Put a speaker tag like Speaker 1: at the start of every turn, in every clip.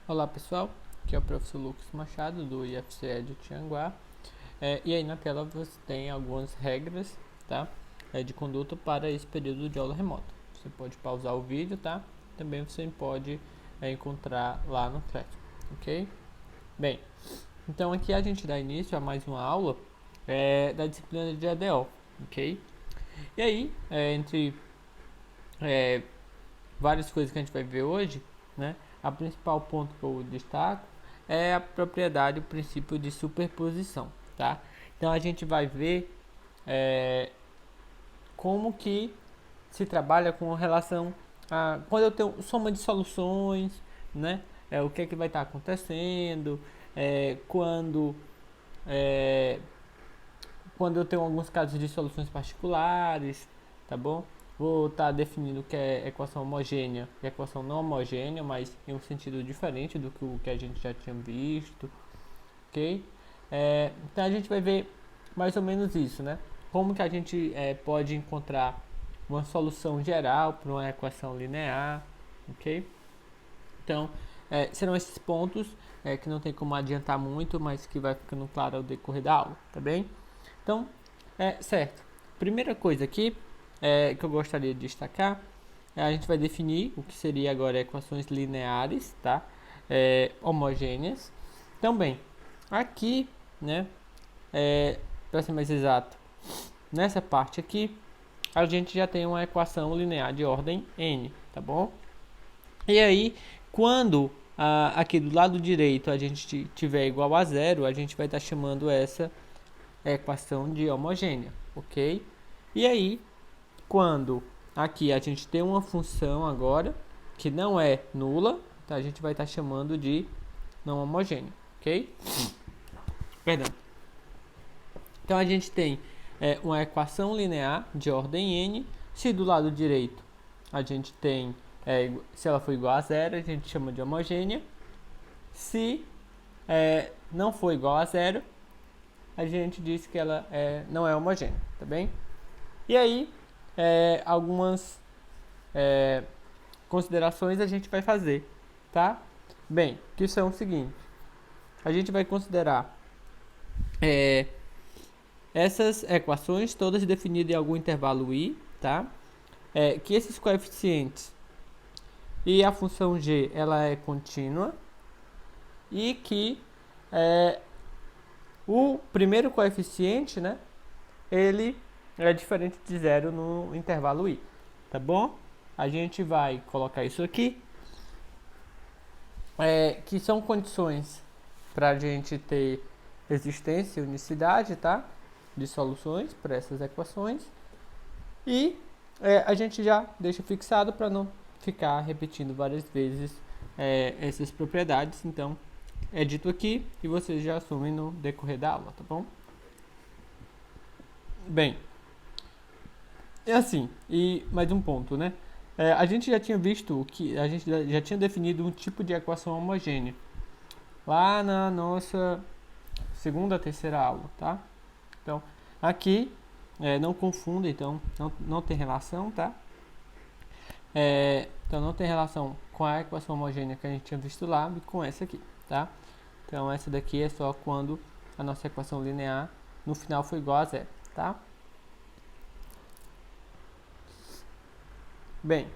Speaker 1: Olá pessoal, aqui é o professor Lucas Machado do IFCE de Tianguá. E aí na tela você tem algumas regras, tá? De conduta para esse período de aula remota. Você pode pausar o vídeo, tá? Também você pode encontrar lá no Classroom, ok? Bem, então aqui a gente dá início a mais uma aula da disciplina de ADO, ok? E aí, entre várias coisas que a gente vai ver hoje, né? A principal ponto que eu destaco é a propriedade, o princípio de superposição, tá? Então a gente vai ver como que se trabalha com relação a quando eu tenho soma de soluções, né? O que é que vai estar acontecendo, quando é, quando eu tenho alguns casos de soluções particulares, tá bom? Vou estar definindo o que é equação homogênea e equação não homogênea, mas em um sentido diferente do que o que a gente já tinha visto, ok? Então a gente vai ver mais ou menos isso, né? Como que a gente pode encontrar uma solução geral para uma equação linear, ok? Então, serão esses pontos que não tem como adiantar muito, mas que vai ficando claro ao decorrer da aula, tá bem? Então, certo. Primeira coisa aqui que eu gostaria de destacar, a gente vai definir o que seria agora equações lineares, tá? Homogêneas. Também, aqui, né, para ser mais exato, nessa parte aqui, a gente já tem uma equação linear de ordem n, tá bom? E aí, quando aqui do lado direito a gente tiver igual a zero, a gente vai estar chamando essa equação de homogênea, ok? E aí, quando aqui a gente tem uma função agora que não é nula, então a gente vai estar chamando de não homogênea, ok? Perdão. Então a gente tem uma equação linear de ordem n. Se do lado direito a gente tem, se ela for igual a zero, a gente chama de homogênea. Se não for igual a zero, a gente diz que ela não é homogênea, tá bem? E aí, algumas considerações a gente vai fazer, tá? Bem, que são o seguinte: a gente vai considerar essas equações todas definidas em algum intervalo i, tá? Que esses coeficientes e a função g ela é contínua e que o primeiro coeficiente, né, ele é diferente de zero no intervalo i, tá bom? A gente vai colocar isso aqui, que são condições para a gente ter existência e unicidade, tá? De soluções para essas equações. E a gente já deixa fixado para não ficar repetindo várias vezes essas propriedades. Então, é dito aqui e vocês já assumem no decorrer da aula, tá bom? Bem, é assim, e mais um ponto, né? A gente já tinha visto que a gente já tinha definido um tipo de equação homogênea lá na nossa segunda, terceira aula, tá? Então, aqui, não confunda, então, não tem relação, tá? Então, não tem relação com a equação homogênea que a gente tinha visto lá e com essa aqui, tá? Então, essa daqui é só quando a nossa equação linear no final for igual a zero, tá? Bem,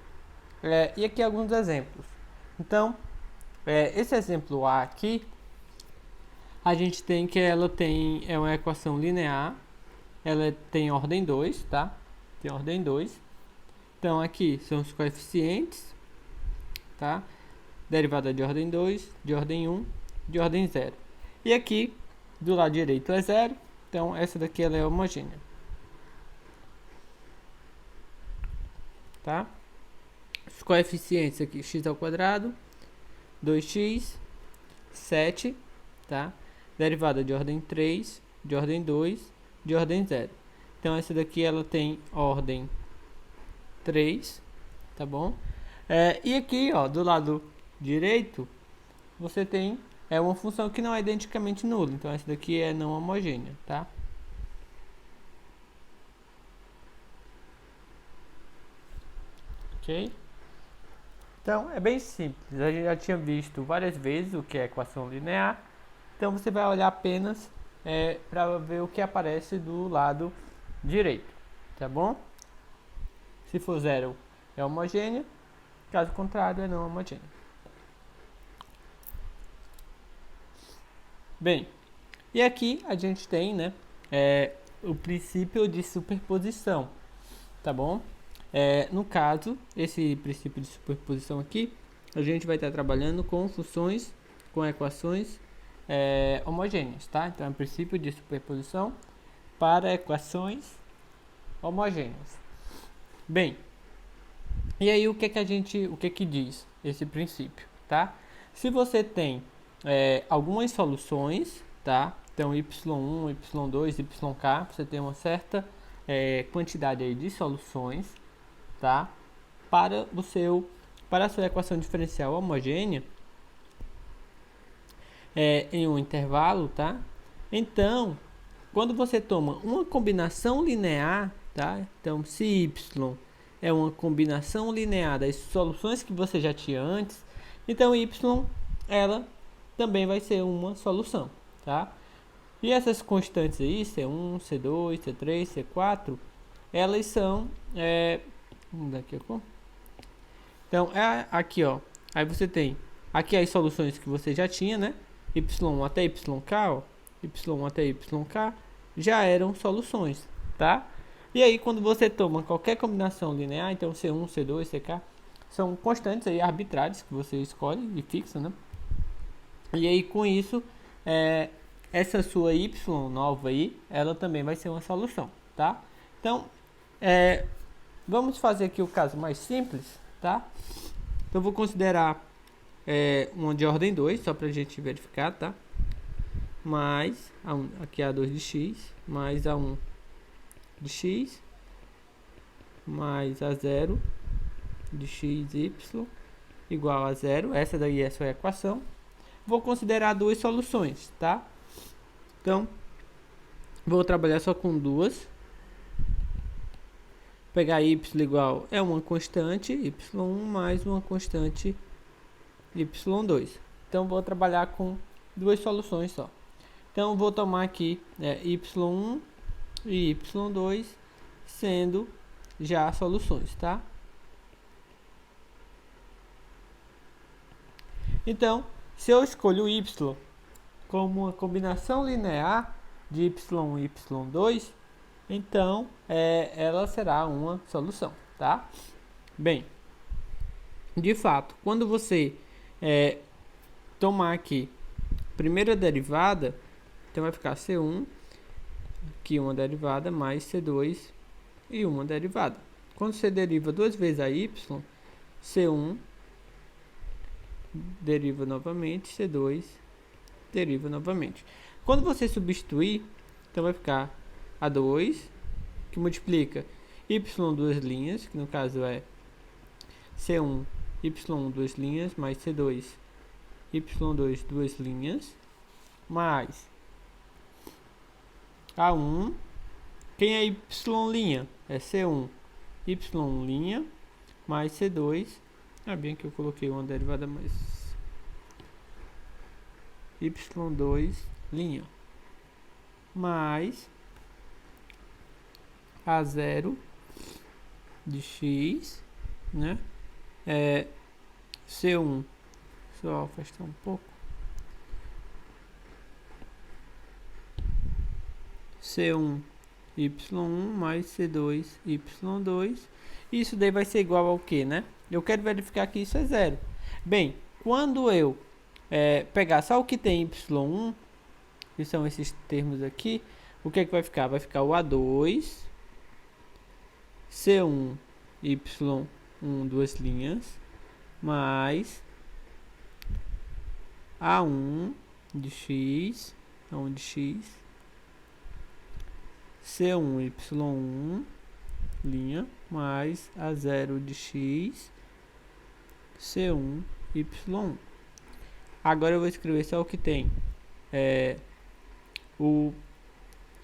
Speaker 1: e aqui alguns exemplos. Então, esse exemplo A aqui, a gente tem que ela tem uma equação linear, ela tem ordem 2, tá? Tem ordem 2. Então, aqui são os coeficientes, tá? Derivada de ordem 2, de ordem 1, de ordem 0. E aqui, do lado direito é 0, então essa daqui ela é homogênea, tá? Os coeficientes aqui, x ao quadrado, 2x, 7, tá? Derivada de ordem 3, de ordem 2, de ordem 0. Então essa daqui ela tem ordem 3, tá bom? E aqui, ó, do lado direito, você tem uma função que não é identicamente nula. Então essa daqui é não homogênea, tá? Ok? Então, é bem simples. A gente já tinha visto várias vezes o que é equação linear. Então, você vai olhar apenas para ver o que aparece do lado direito, tá bom? Se for zero, é homogênea. Caso contrário, é não homogênea. Bem, e aqui a gente tem, né, o princípio de superposição, tá bom? No caso, esse princípio de superposição aqui, a gente vai estar trabalhando com funções, com equações homogêneas, tá? Então, é o princípio de superposição para equações homogêneas. Bem, e aí o que que diz esse princípio, tá? Se você tem algumas soluções, tá? Então, y1, y2, yk, você tem uma certa quantidade aí de soluções, tá? Para a sua equação diferencial homogênea em um intervalo, tá? Então, quando você toma uma combinação linear, tá? Então, se y é uma combinação linear das soluções que você já tinha antes, então y ela também vai ser uma solução, tá? E essas constantes aí, C1, C2, C3, C4, elas são vamos dar aqui, ó. Então, aqui, ó. Aí você tem aqui as soluções que você já tinha, né? Y1 até YK, ó. Y1 até YK já eram soluções, tá? E aí, quando você toma qualquer combinação linear, então C1, C2, CK, são constantes aí arbitrárias que você escolhe e fixa, né? E aí, com isso, essa sua Y nova aí, ela também vai ser uma solução, tá? Então, vamos fazer aqui o caso mais simples, tá? Então, vou considerar uma de ordem 2, só para a gente verificar, tá? Mais, aqui é A2 de x, mais A1 de x, mais A0 de x, y, igual a zero. Essa daí é a sua equação. Vou considerar duas soluções, tá? Então, vou trabalhar só com duas. Pegar y igual é uma constante, y1 mais uma constante, y2. Então, vou trabalhar com duas soluções só. Então, vou tomar aqui y1 e y2 sendo já soluções, tá? Então, se eu escolho y como uma combinação linear de y1 e y2, então ela será uma solução, tá? Bem, de fato, quando você tomar aqui primeira derivada, então vai ficar C1, aqui uma derivada, mais C2 e uma derivada. Quando você deriva duas vezes a y, C1 deriva novamente, C2 deriva novamente. Quando você substituir, então vai ficar A2, que multiplica y duas linhas, que no caso é C1, y1 duas linhas, mais C2, y2 duas linhas, mais A1, quem é y'? É C1, y' mais C2, bem que eu coloquei uma derivada mais y2' mais A0 de x, né? C1, só afastar um pouco, C1 y1 mais C2 y2. Isso daí vai ser igual ao que, né? Eu quero verificar que isso é zero. Bem, quando eu pegar só o que tem y1, que são esses termos aqui, o que é que vai ficar? Vai ficar o A2, C1, y1, duas linhas, mais A1 de x, A1 de x, C1, y1, linha, mais A0 de x, C1, y1. Agora eu vou escrever só o que tem. O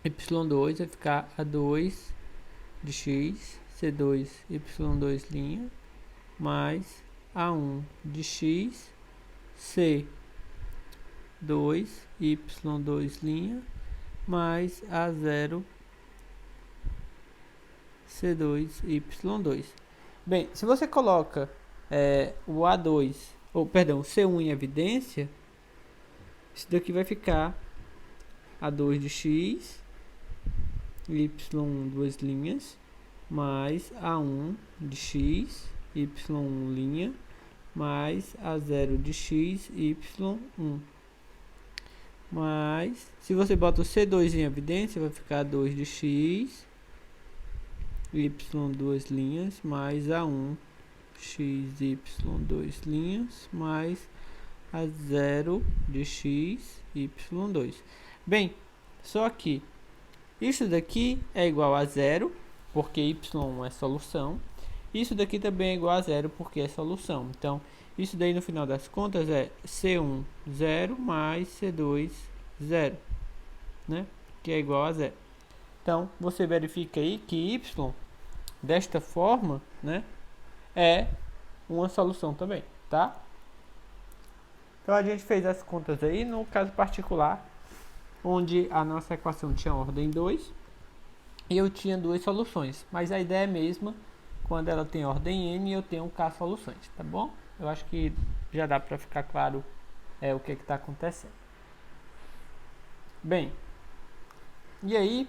Speaker 1: y2 vai ficar A2 de x, C2, y2 linha, mais A1 de x, C2, Y2', mais A0, C2, Y2. Bem, se você coloca o A2, ou perdão, o C1 em evidência, isso daqui vai ficar A2 de x, Y1 duas linhas, mais A1 de x, Y1', mais A0 de x, Y1. Mas, se você bota o C2 em evidência, vai ficar 2 de x, Y duas linhas, mais A1, x, Y dois linhas, mais A0 de x, Y2. Bem, só que isso daqui é igual a zero, porque y1 é solução. Isso daqui também é igual a zero, porque é solução. Então, isso daí no final das contas é C1, 0, mais C2, 0, né? Que é igual a zero. Então, você verifica aí que y, desta forma, né, é uma solução também, tá? Então, a gente fez as contas aí no caso particular, onde a nossa equação tinha ordem 2 e eu tinha duas soluções. Mas a ideia é a mesma, quando ela tem ordem n, eu tenho k soluções, tá bom? Eu acho que já dá para ficar claro o que está acontecendo. Bem, e aí,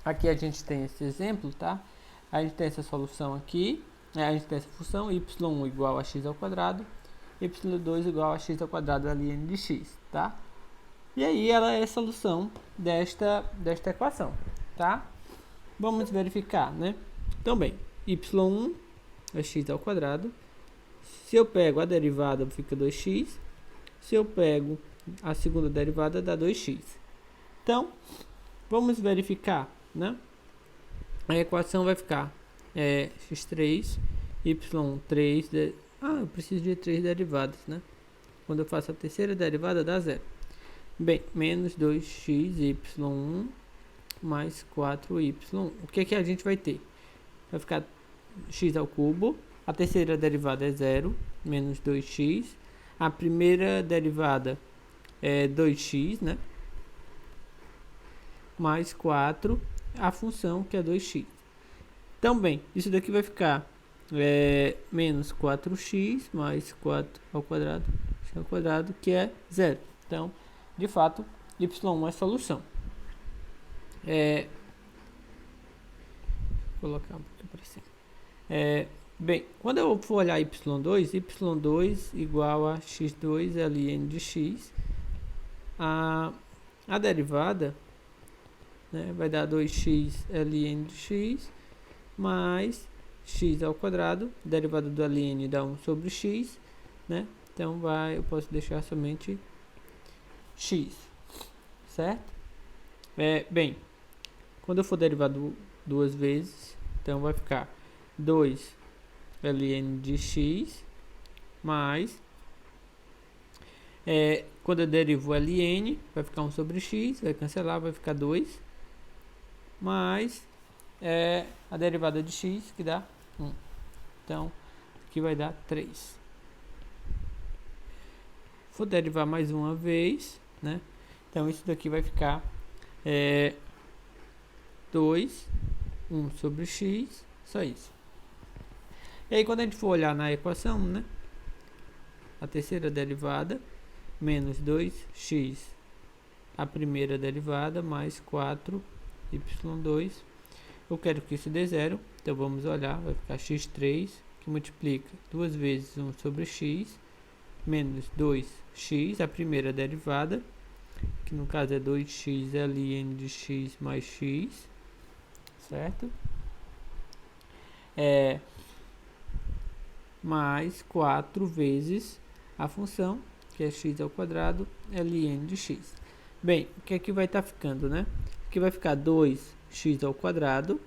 Speaker 1: aqui a gente tem esse exemplo, tá? A gente tem essa solução aqui, a gente tem essa função y1 igual a x ao quadrado, y2 igual a x ao quadrado ln de x, tá? E aí ela é a solução desta equação, tá? Vamos verificar, né? Então, bem, y1 é x ao quadrado. Se eu pego a derivada, fica 2x. Se eu pego a segunda derivada, dá 2x. Então, vamos verificar, né? A equação vai ficar x3, y3... eu preciso de 3 derivadas, né? Quando eu faço a terceira derivada, dá 0. Bem, menos 2x, y1, mais 4y1. O que a gente vai ter? Vai ficar x ao cubo. A terceira derivada é 0, menos 2x. A primeira derivada é 2x, né? Mais 4, a função que é 2x. Então, bem, isso daqui vai ficar menos 4x, mais 4 ao quadrado, x ao quadrado, que é 0. Então, de fato, y1 é solução. Vou colocar um pouquinho para cima. Bem, quando eu for olhar y2 igual a x2 ln de x. A derivada, né, vai dar 2x ln de x mais x ao quadrado. Derivada do ln dá 1 sobre x, né? Então eu posso deixar somente x, certo? Bem, quando eu for derivar duas vezes, então vai ficar 2 ln de x mais, quando eu derivo ln, vai ficar 1 sobre x, vai cancelar, vai ficar 2, mais a derivada de x, que dá 1. Então, aqui vai dar 3. Vou derivar mais uma vez, né? Então, isso daqui vai ficar 2, 1 sobre x, só isso. E aí, quando a gente for olhar na equação, né? A terceira derivada, menos 2x, a primeira derivada, mais 4y2. Eu quero que isso dê 0, então vamos olhar, vai ficar x3, que multiplica 2 vezes 1 sobre x, menos 2x, a primeira derivada, que no caso é 2x ln de x mais x, certo? Mais 4 vezes a função, que é x ao quadrado, ln de x. Bem, o que aqui vai estar ficando, né? Aqui vai ficar 2x ao quadrado.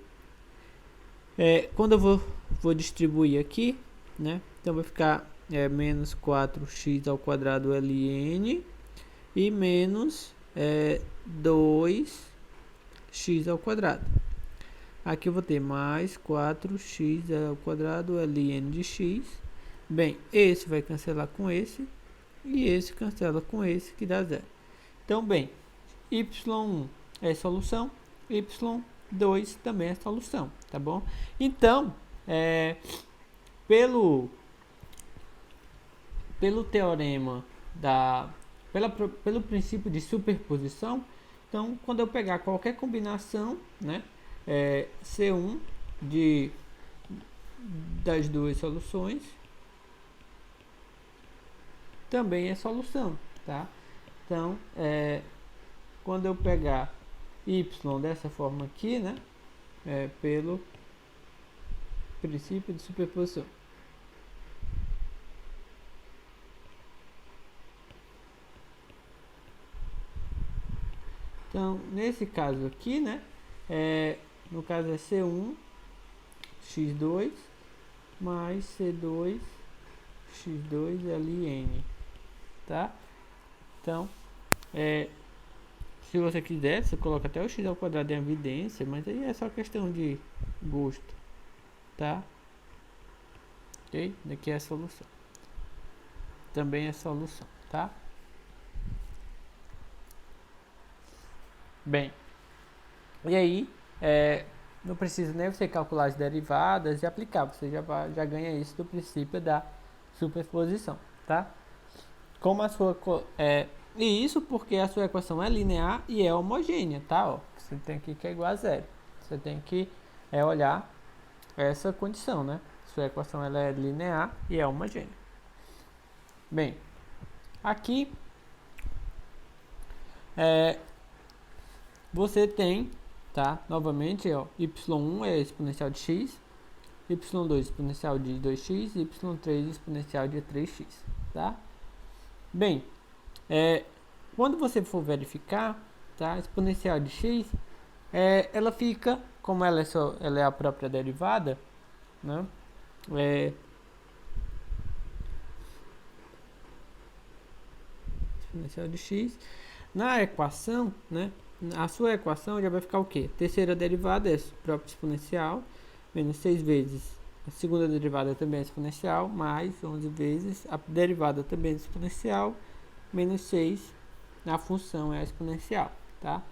Speaker 1: Quando eu vou distribuir aqui, né? Então vai ficar menos 4x ao quadrado ln e menos 2x ao quadrado. Aqui eu vou ter mais 4x ao quadrado ln de x Bem, esse vai cancelar com esse e esse cancela com esse, que dá zero. Então, bem, y1 é solução, y2 também é solução, tá bom? Então, pelo teorema pelo princípio de superposição, então, quando eu pegar qualquer combinação, né, C1 das duas soluções também é solução, tá? Então, quando eu pegar y dessa forma aqui, né, pelo princípio de superposição. Então, nesse caso aqui, né, no caso é C1 x2 mais C2 x2 ln, tá? Então, se você quiser, você coloca até o x ao quadrado em evidência, mas aí é só questão de gosto, tá? Ok? Daqui é a solução. Também é solução, tá? Bem, e aí, não precisa nem você calcular as derivadas e aplicar, você já ganha isso do princípio da superposição, tá? Como a sua e isso porque a sua equação é linear e é homogênea, tá? Ó, você tem aqui que é igual a zero. Você tem que olhar essa condição, né? Sua equação ela é linear e é homogênea. Bem, aqui você tem, tá? Novamente, ó, y1 é exponencial de x, y2 exponencial de 2x, y3 exponencial de 3x, tá? Bem, quando você for verificar, tá? Exponencial de x, ela fica, como ela é a própria derivada, né? Exponencial de x, na equação, né? A sua equação já vai ficar o quê? Terceira derivada é própria exponencial, menos 6 vezes a segunda derivada também é exponencial, mais 11 vezes a derivada também é exponencial, menos 6, a função é exponencial, tá?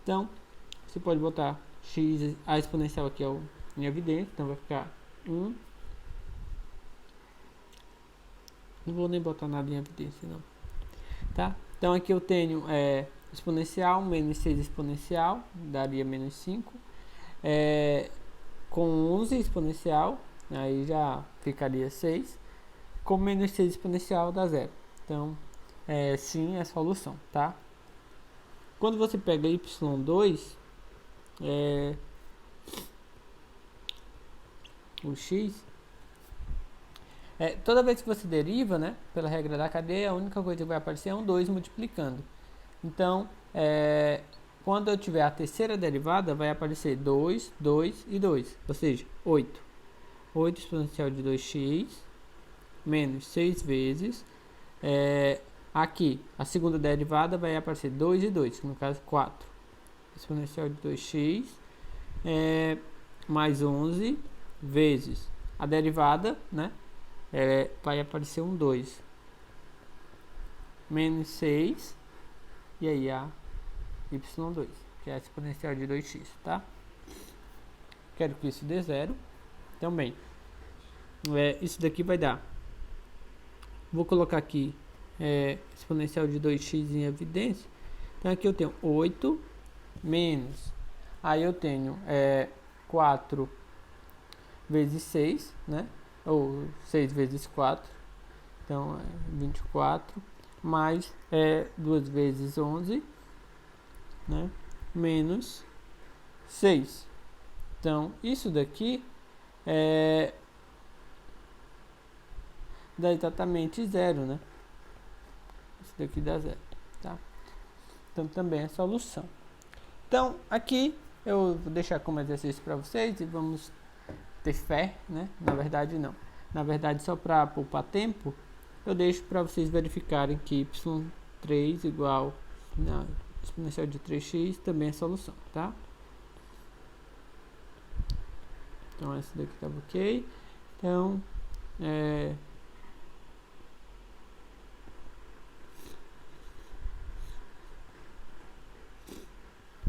Speaker 1: Então, você pode botar x, a exponencial aqui em evidência, então vai ficar 1. Não vou nem botar nada em evidência, não. Tá? Então, aqui eu tenho exponencial, menos 6 exponencial, daria menos 5. Com 11 exponencial, aí já ficaria 6. Com menos 6 exponencial dá 0. Então, sim, é a solução, tá? Quando você pega y2, o x, toda vez que você deriva, né, pela regra da cadeia, a única coisa que vai aparecer é um 2 multiplicando. Então, quando eu tiver a terceira derivada, vai aparecer 2, 2 e 2, ou seja, 8. 8 exponencial de 2x, menos 6 vezes. Aqui, a segunda derivada vai aparecer 2 e 2, que no caso 4. Exponencial de 2x, mais 11 vezes a derivada, né? Vai aparecer um 2. Menos 6, e aí a y2, que é a exponencial de 2x, tá? Quero que isso dê zero. Então, bem, isso daqui vai dar. Vou colocar aqui exponencial de 2x em evidência. Então, aqui eu tenho 8 menos. Aí eu tenho 4 vezes 6, né? Ou 6 vezes 4. Então, 24. Mais 2 vezes 11, né? Menos 6. Então, isso daqui dá exatamente 0, né? Isso daqui dá 0, tá? Então, também é solução. Então, aqui eu vou deixar como exercício para vocês e vamos ter fé, né? Na verdade, não. Na verdade, só para poupar tempo, eu deixo para vocês verificarem que y3 igual a exponencial de 3x também é solução, tá? Então, essa daqui estava ok. Então,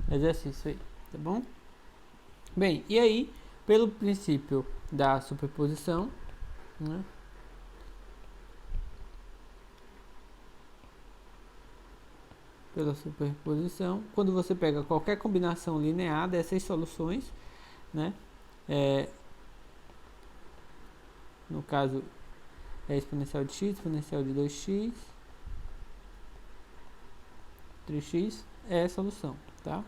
Speaker 1: exercício aí, tá bom? Bem, e aí, pelo princípio da superposição, né? Pela superposição, quando você pega qualquer combinação linear dessas soluções, né? No caso, é exponencial de x, exponencial de 2x, 3x é a solução, tá?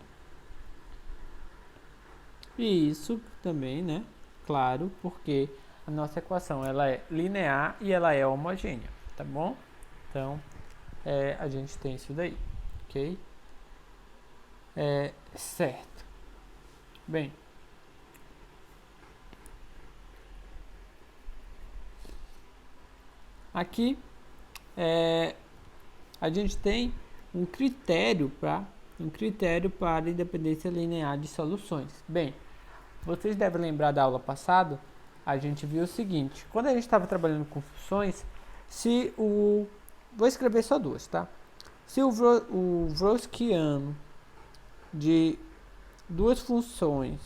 Speaker 1: E isso também, né? Claro, porque a nossa equação ela é linear e ela é homogênea, tá bom? Então, a gente tem isso daí, ok? Certo. Bem, aqui a gente tem um critério para independência linear de soluções. Bem, vocês devem lembrar da aula passada, a gente viu o seguinte: quando a gente estava trabalhando com funções, se o... Vou escrever só duas, tá? Se o Wronskiano de duas funções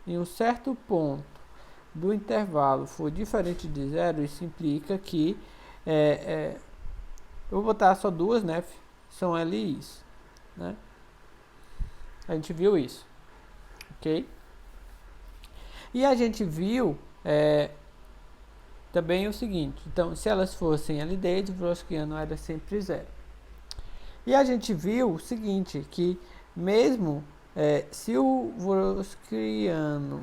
Speaker 1: em um certo ponto do intervalo for diferente de zero, isso implica que... eu vou botar só duas, né? São LIs, né? A gente viu isso, ok? E a gente viu também o seguinte: então, se elas fossem LDs, o Wronskiano era sempre zero. E a gente viu o seguinte, que mesmo se o Wronskiano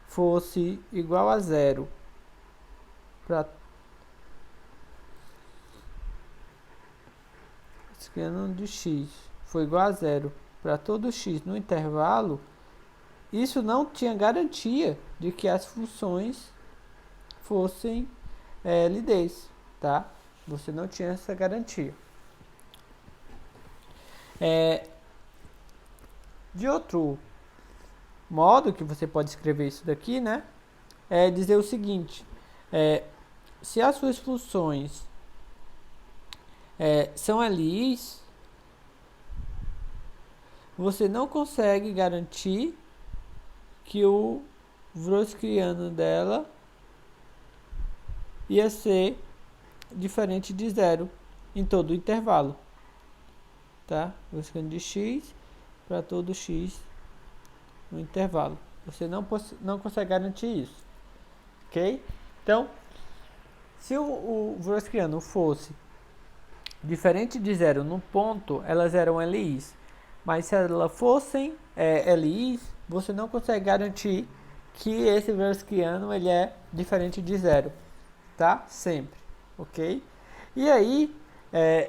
Speaker 1: fosse igual a zero para Wronskiano de x foi igual a zero para todo x no intervalo, isso não tinha garantia de que as funções fossem LDs, tá? Você não tinha essa garantia. De outro modo que você pode escrever isso daqui, né? É dizer o seguinte: se as suas funções são LIs, você não consegue garantir que o Wronskiano dela ia ser diferente de zero em todo o intervalo, tá? Wronskiano de x para todo x no intervalo. Você não consegue garantir isso, ok? Então, se o Wronskiano fosse diferente de zero no ponto, elas eram LIs. Mas se elas fossem LIs, você não consegue garantir que esse Wronskiano ele é diferente de zero, tá? Sempre, ok? E aí,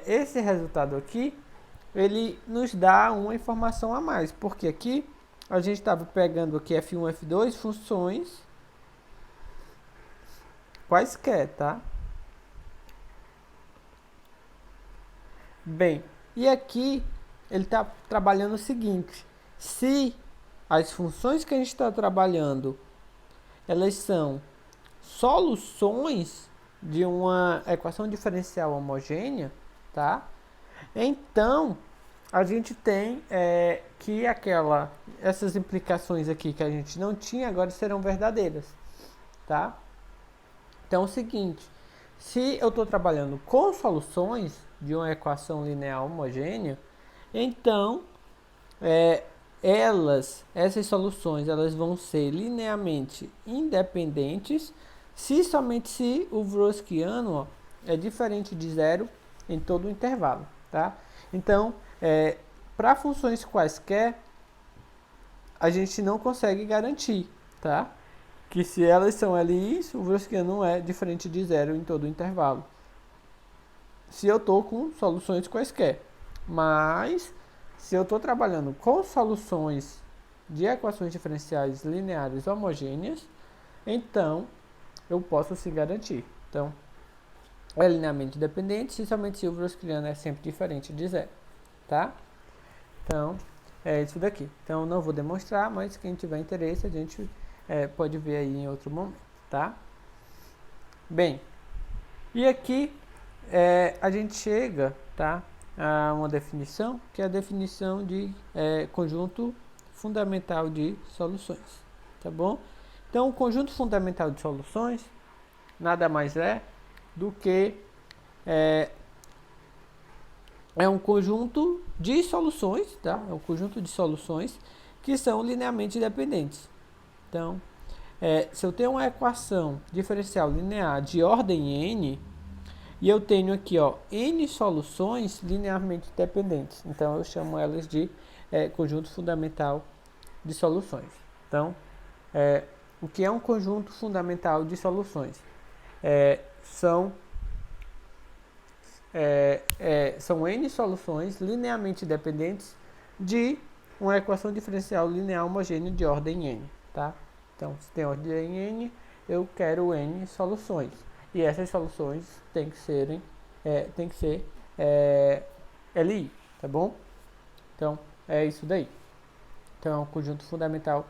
Speaker 1: esse resultado aqui, ele nos dá uma informação a mais, porque aqui a gente estava pegando aqui F1, F2, funções quaisquer, tá? Bem, e aqui ele está trabalhando o seguinte: se as funções que a gente está trabalhando, elas são soluções de uma equação diferencial homogênea, tá? Então, a gente tem que essas implicações aqui que a gente não tinha, agora serão verdadeiras, tá? Então, é o seguinte: se eu estou trabalhando com soluções de uma equação linear homogênea, então essas soluções elas vão ser linearmente independentes somente se o Wronskiano é diferente de zero em todo o intervalo, tá? Então, para funções quaisquer, a gente não consegue garantir, tá? Que se elas são LIs, o Wronskiano é diferente de zero em todo o intervalo. Se eu estou com soluções quaisquer. Mas, se eu estou trabalhando com soluções de equações diferenciais lineares homogêneas, então eu posso sim garantir. Então, é linearmente dependente, especialmente se o Wronskiano é sempre diferente de zero, tá? Então, é isso daqui. Então, não vou demonstrar, mas quem tiver interesse, a gente pode ver aí em outro momento, tá? Bem, e aqui a gente chega, tá, a uma definição, que é a definição de conjunto fundamental de soluções, tá bom? Então, o conjunto fundamental de soluções nada mais é do que um conjunto de soluções, tá? É um conjunto de soluções que são linearmente dependentes. Então, se eu tenho uma equação diferencial linear de ordem n, e eu tenho aqui, ó, n soluções linearmente dependentes, então eu chamo elas de conjunto fundamental de soluções. Então, o que é um conjunto fundamental de soluções? São n soluções linearmente dependentes de uma equação diferencial linear homogênea de ordem n, tá? Então, se tem ordem n, eu quero n soluções. E essas soluções têm que ser LI, tá bom? Então, é isso daí. Então, é um conjunto fundamental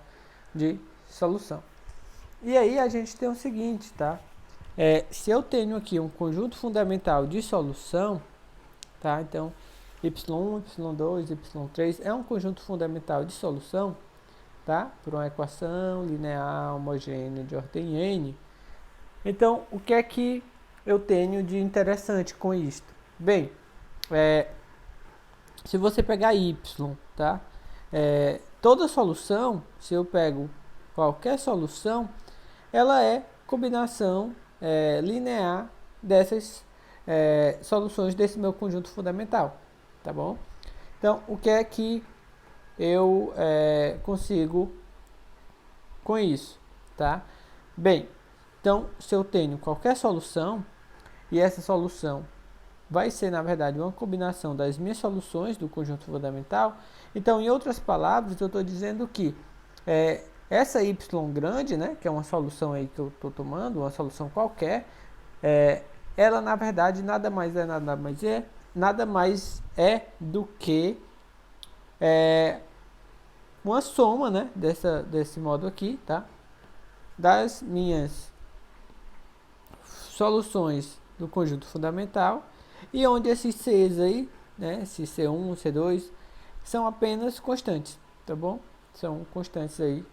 Speaker 1: de solução. E aí a gente tem o seguinte, tá? Se eu tenho aqui um conjunto fundamental de solução, tá? Então, y1, y2, y3 é um conjunto fundamental de solução, tá? Por uma equação linear homogênea de ordem n. Então, o que é que eu tenho de interessante com isto? Bem, se você pegar y, tá? Toda solução, se eu pego qualquer solução, ela é combinação linear dessas soluções desse meu conjunto fundamental, tá bom? Então, o que é que eu consigo com isso, tá? Bem, então, se eu tenho qualquer solução, e essa solução vai ser, na verdade, uma combinação das minhas soluções do conjunto fundamental, então, em outras palavras, eu estou dizendo que essa y grande, né, que é uma solução aí que eu estou tomando, uma solução qualquer, ela, na verdade, nada mais é do que uma soma, né, desse modo aqui, tá? Das minhas soluções do conjunto fundamental, e onde esses Cs aí, né, esse C1, C2, são apenas constantes, tá bom? São constantes aí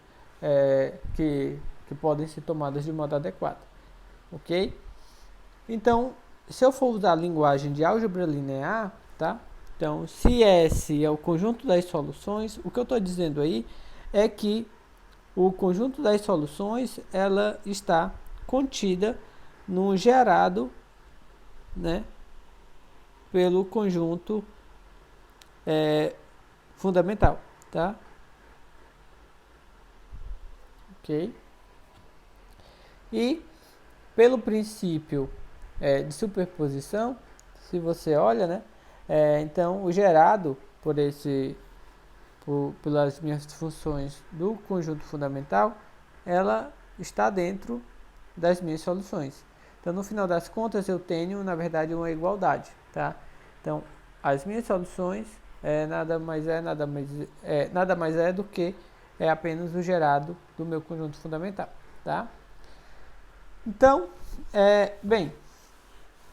Speaker 1: que podem ser tomadas de modo adequado, ok? Então, se eu for usar a linguagem de álgebra linear, tá? Então, se S é o conjunto das soluções, o que eu estou dizendo aí é que o conjunto das soluções, ela está contida no gerado, né, pelo conjunto fundamental, tá? Ok? E pelo princípio de superposição, se você olha, né, então o gerado pelas minhas funções do conjunto fundamental, ela está dentro das minhas soluções. Então, no final das contas, eu tenho, na verdade, uma igualdade, tá? Então, as minhas soluções nada mais é do que apenas o gerado do meu conjunto fundamental, tá? Então, bem,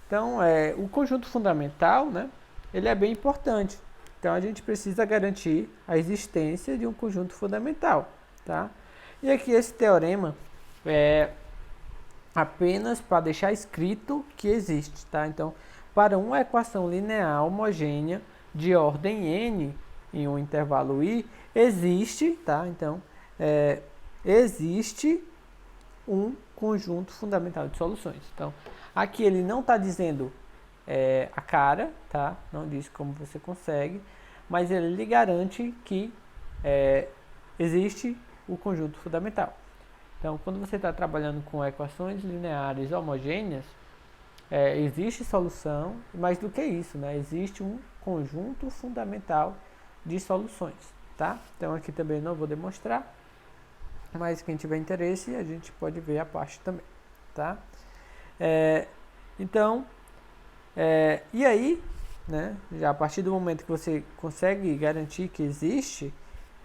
Speaker 1: então, o conjunto fundamental, né, ele é bem importante. Então, a gente precisa garantir a existência de um conjunto fundamental, tá? E aqui esse teorema é apenas para deixar escrito que existe, tá? Então, para uma equação linear homogênea de ordem n em um intervalo i, existe, tá? Então, existe um conjunto fundamental de soluções. Então, aqui ele não está dizendo a cara, tá? Não diz como você consegue, mas ele lhe garante que existe o conjunto fundamental. Então, quando você está trabalhando com equações lineares homogêneas, existe solução, mais do que isso, né? Existe um conjunto fundamental de soluções, tá? Então, aqui também não vou demonstrar, mas quem tiver interesse, a gente pode ver a parte também, tá? Então, e aí, né, já a partir do momento que você consegue garantir que existe,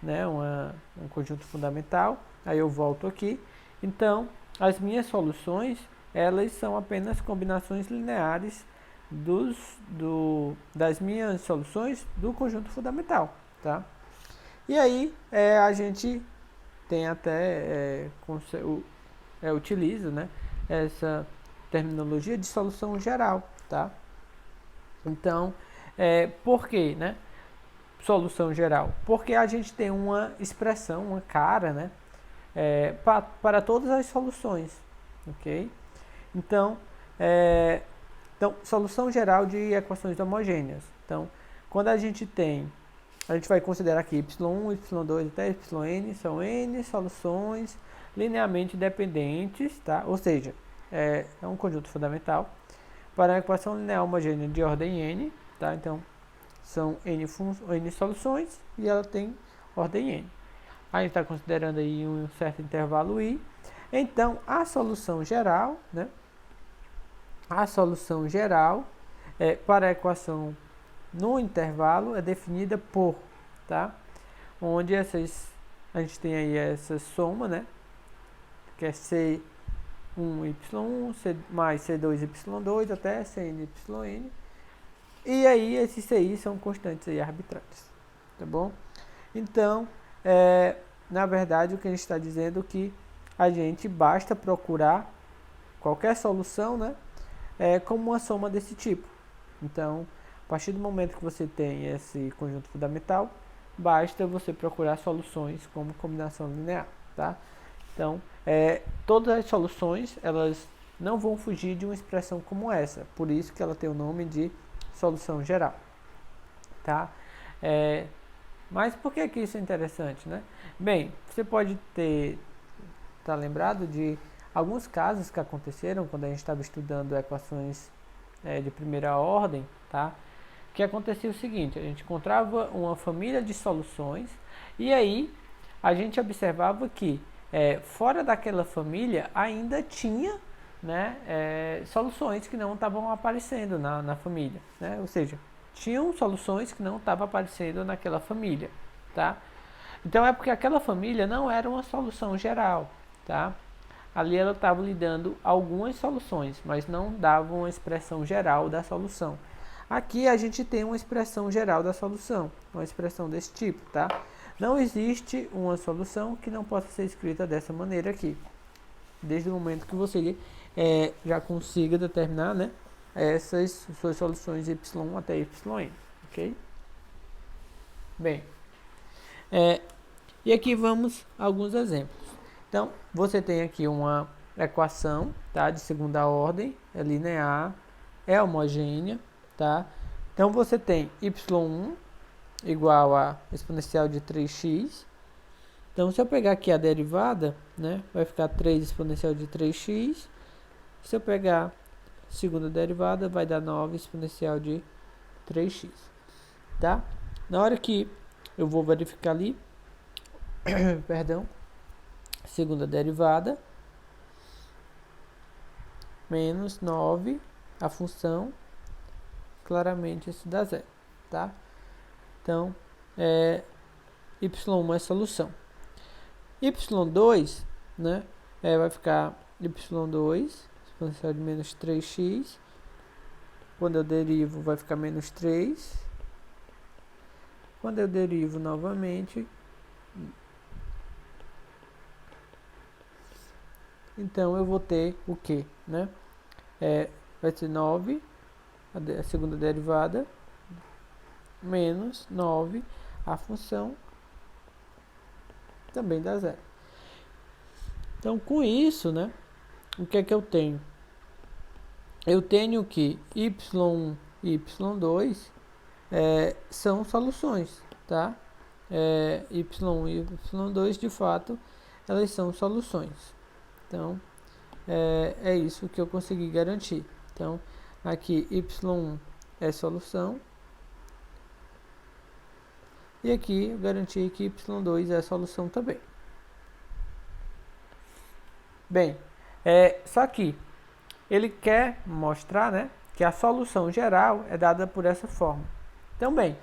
Speaker 1: né, um conjunto fundamental, aí eu volto aqui. Então, as minhas soluções, elas são apenas combinações lineares das minhas soluções do conjunto fundamental, tá? E aí a gente tem até utiliza, né, essa terminologia de solução geral, tá? Então, por quê, né? Solução geral? Porque a gente tem uma expressão, uma cara, né, para todas as soluções, ok? Então, solução geral de equações homogêneas. Então, quando a gente vai considerar que y1, y2 até yn são n soluções linearmente dependentes, tá? Ou seja, é um conjunto fundamental para a equação linear homogênea de ordem n, tá? Então, são n soluções e ela tem ordem n. A gente está considerando aí um certo intervalo i. Então, a solução geral, né? A solução geral para a equação no intervalo é definida por, tá? Onde a gente tem aí essa soma, né? Que é C1y1 mais C2y2 até Cnyn. E aí esses CI são constantes aí arbitrárias, tá bom? Então, na verdade, o que a gente está dizendo é que a gente basta procurar qualquer solução, né? Como uma soma desse tipo. Então, a partir do momento que você tem esse conjunto fundamental, basta você procurar soluções como combinação linear, tá? Então, todas as soluções, elas não vão fugir de uma expressão como essa. Por isso que ela tem o nome de solução geral, tá? Mas por que isso é interessante, né? Bem, você pode tá lembrado de alguns casos que aconteceram quando a gente estava estudando equações de primeira ordem, tá? Que acontecia o seguinte: a gente encontrava uma família de soluções e aí a gente observava que fora daquela família ainda tinha, né, soluções que não estavam aparecendo na família, né? Ou seja, tinham soluções que não estavam aparecendo naquela família, tá? Então é porque aquela família não era uma solução geral, tá? Ali ela estava lhe dando algumas soluções, mas não dava uma expressão geral da solução. Aqui a gente tem uma expressão geral da solução, uma expressão desse tipo, tá? Não existe uma solução que não possa ser escrita dessa maneira aqui, desde o momento que você já consiga determinar, né, essas suas soluções y até yn, ok? Bem, e aqui vamos a alguns exemplos. Então, você tem aqui uma equação, tá, de segunda ordem, é linear, é homogênea, tá? Então, você tem y1 igual a exponencial de 3x. Então, se eu pegar aqui a derivada, né, vai ficar 3 exponencial de 3x. Se eu pegar a segunda derivada, vai dar 9 exponencial de 3x, tá? Na hora que eu vou verificar ali, perdão, segunda derivada, menos 9, a função, claramente isso dá zero, tá? Então, y1 é solução. y2, né, vai ficar y2, exponencial de menos 3x, quando eu derivo vai ficar menos 3, quando eu derivo novamente, então eu vou ter o que, né? Vai ser 9, a segunda derivada, menos 9, a função, também dá zero. Então, com isso, né, o que é que eu tenho? Eu tenho que y1 e y2 são soluções, tá? y1 e y2, de fato, elas são soluções. Então, é isso que eu consegui garantir. Então, aqui y1 é solução. E aqui eu garanti que y2 é solução também. Bem, só que ele quer mostrar, né, que a solução geral é dada por essa forma. Então, bem,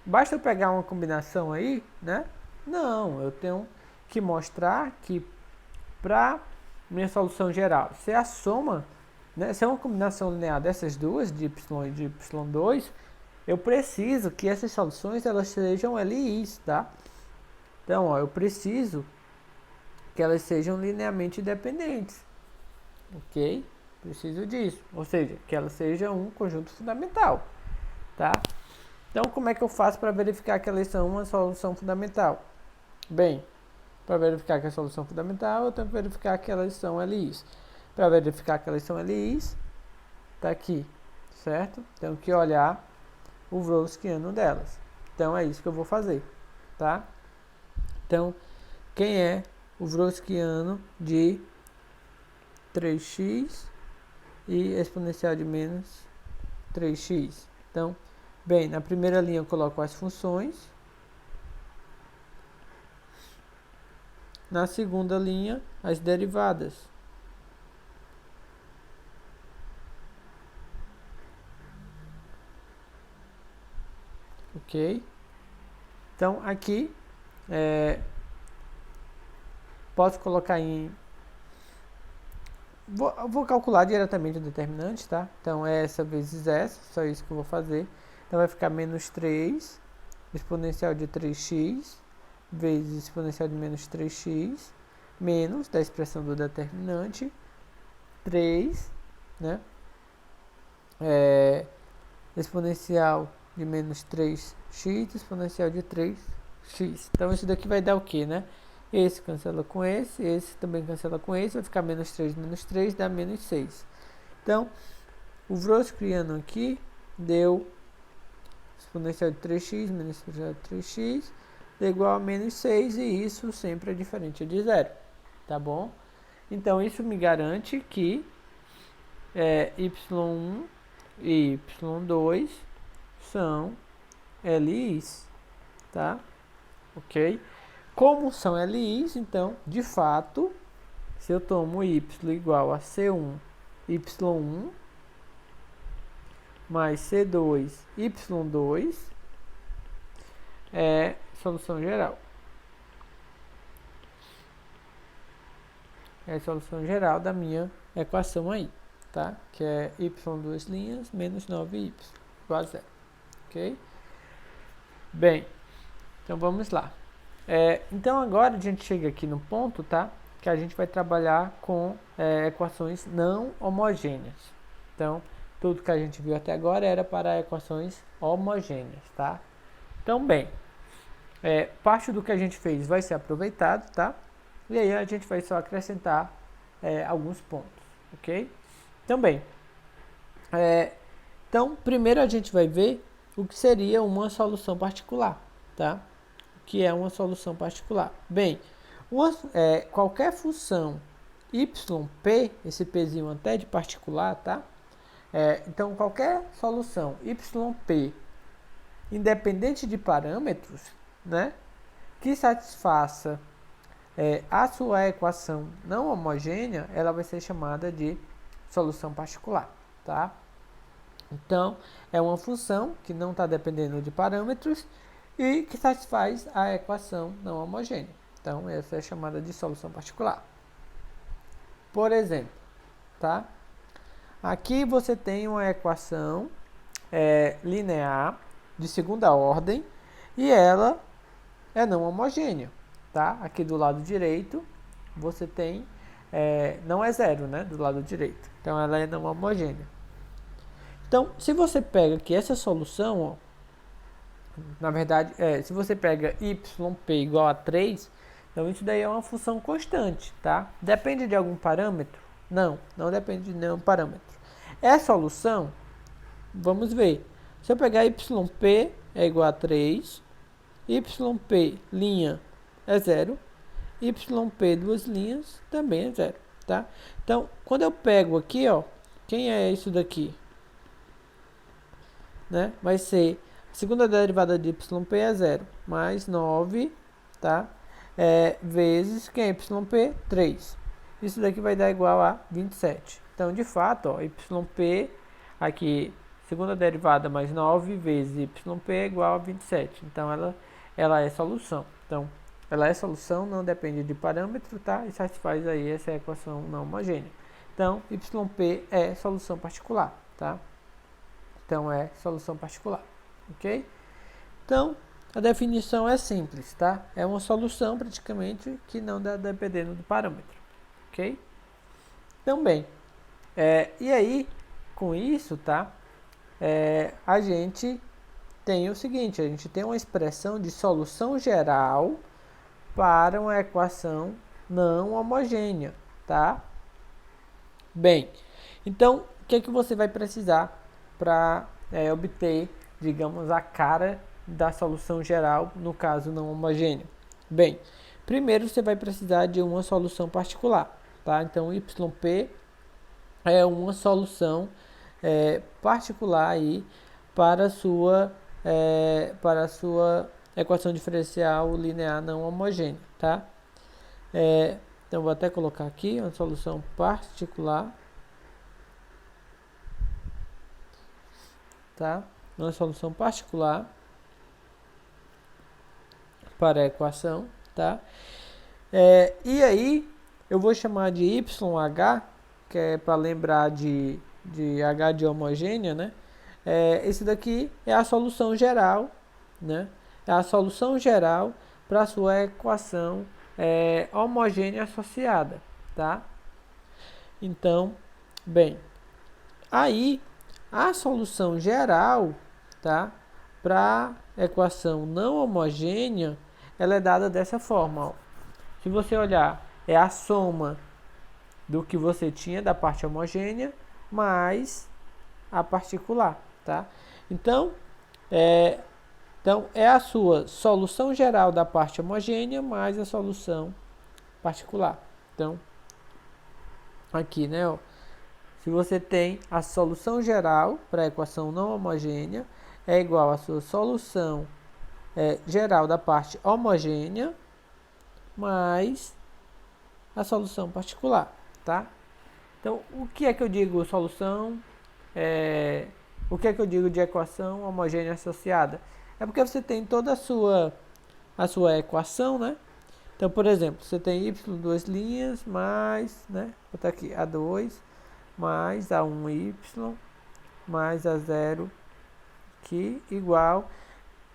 Speaker 1: basta eu pegar uma combinação aí, né? Não, eu tenho que mostrar que para minha solução geral? Se é a soma, né, se é uma combinação linear dessas duas, de y e de y2, eu preciso que essas soluções elas sejam LIs, tá? Então, ó, eu preciso que elas sejam linearmente independentes, ok? Preciso disso, ou seja, que ela seja um conjunto fundamental, tá? Então, como é que eu faço para verificar que elas são uma solução fundamental? Bem, para verificar que é a solução fundamental, eu tenho que verificar que elas são LIs. Para verificar que elas são LIs, tá aqui, certo? Tenho que olhar o Wronskiano delas. Então, é isso que eu vou fazer, tá? Então, quem é o Wronskiano de 3x e exponencial de menos 3x? Então, bem, na primeira linha eu coloco as funções. Na segunda linha, as derivadas. Ok? Então, aqui, posso colocar em... Vou calcular diretamente o determinante, tá? Então, essa vezes essa, só isso que eu vou fazer. Então, vai ficar menos 3, exponencial de 3x, vezes exponencial de menos 3x, menos da expressão do determinante, 3, né? Exponencial de menos 3x, exponencial de 3x. Então, isso daqui vai dar o quê, né? Esse cancela com esse também cancela com esse, vai ficar menos 3, dá menos 6. Então, o Wronskiano aqui deu exponencial de 3x menos exponencial de 3x é igual a menos 6, e isso sempre é diferente de zero, tá bom? Então, isso me garante que y1 e y2 são LIs, tá? Ok? Como são LIs, então, de fato, se eu tomo y igual a C1, y1, mais C2, y2, é solução geral. É a solução geral da minha equação aí, tá? Que é y2 linhas menos 9y igual a zero, ok? Bem, então vamos lá. Então agora a gente chega aqui no ponto, tá? Que a gente vai trabalhar com equações não homogêneas. Então, tudo que a gente viu até agora era para equações homogêneas, tá? Então, bem, parte do que a gente fez vai ser aproveitado, tá? E aí a gente vai só acrescentar alguns pontos, ok? Então, bem, então primeiro a gente vai ver o que seria uma solução particular, tá? O que é uma solução particular? Bem, qualquer função yp, esse pzinho até de particular, tá? Então, qualquer solução yp, independente de parâmetros, né, que satisfaça a sua equação não homogênea, ela vai ser chamada de solução particular, tá? Então, é uma função que não está dependendo de parâmetros e que satisfaz a equação não homogênea. Então, essa é chamada de solução particular. Por exemplo, tá? Aqui você tem uma equação linear de segunda ordem e ela é não homogênea, tá? Aqui do lado direito você tem, não é zero, né? Do lado direito. Então, ela é não homogênea. Então, se você pega aqui essa solução, ó, na verdade, se você pega yp igual a 3, então isso daí é uma função constante, tá? Depende de algum parâmetro? Não, não depende de nenhum parâmetro. É solução? Vamos ver. Se eu pegar yp é igual a 3, yp linha é 0, yp duas linhas também é 0, tá? Então, quando eu pego aqui, ó, quem é isso daqui? Né? Vai ser a segunda derivada de yp é 0, mais 9, tá? Vezes quem é yp? 3. Isso daqui vai dar igual a 27. Então, de fato, ó, yp, aqui, segunda derivada mais 9 vezes yp é igual a 27. Então, ela é solução. Então, ela é solução, não depende de parâmetro, tá? E satisfaz aí essa equação não homogênea. Então, YP é solução particular, tá? Então, é solução particular, ok? Então, a definição é simples, tá? É uma solução, praticamente, que não dá dependendo do parâmetro, ok? Então, bem, e aí, com isso, tá? A gente tem o seguinte, a gente tem uma expressão de solução geral para uma equação não homogênea, tá? Bem, então, o que é que você vai precisar para obter, digamos, a cara da solução geral, no caso não homogêneo? Bem, primeiro você vai precisar de uma solução particular, tá? Então, YP é uma solução particular aí para a sua equação diferencial linear não homogênea, tá? Então, vou até colocar aqui uma solução particular, tá? Uma solução particular para a equação, tá? E aí, eu vou chamar de YH, que é para lembrar de H de homogênea, né? Esse daqui é a solução geral, né? É a solução geral para a sua equação homogênea associada, tá? Então, bem, aí a solução geral, tá? Para equação não homogênea, ela é dada dessa forma, ó. Se você olhar, é a soma do que você tinha da parte homogênea mais a particular, tá? Então, é a sua solução geral da parte homogênea mais a solução particular. Então, aqui, né, ó, se você tem a solução geral para a equação não homogênea, é igual à sua solução geral da parte homogênea mais a solução particular, tá? Então, o que é que eu digo solução? O que é que eu digo de equação homogênea associada? É porque você tem toda a sua equação, né? Então, por exemplo, você tem y duas linhas mais, né? Vou botar aqui A2 mais A1y mais A0 que igual.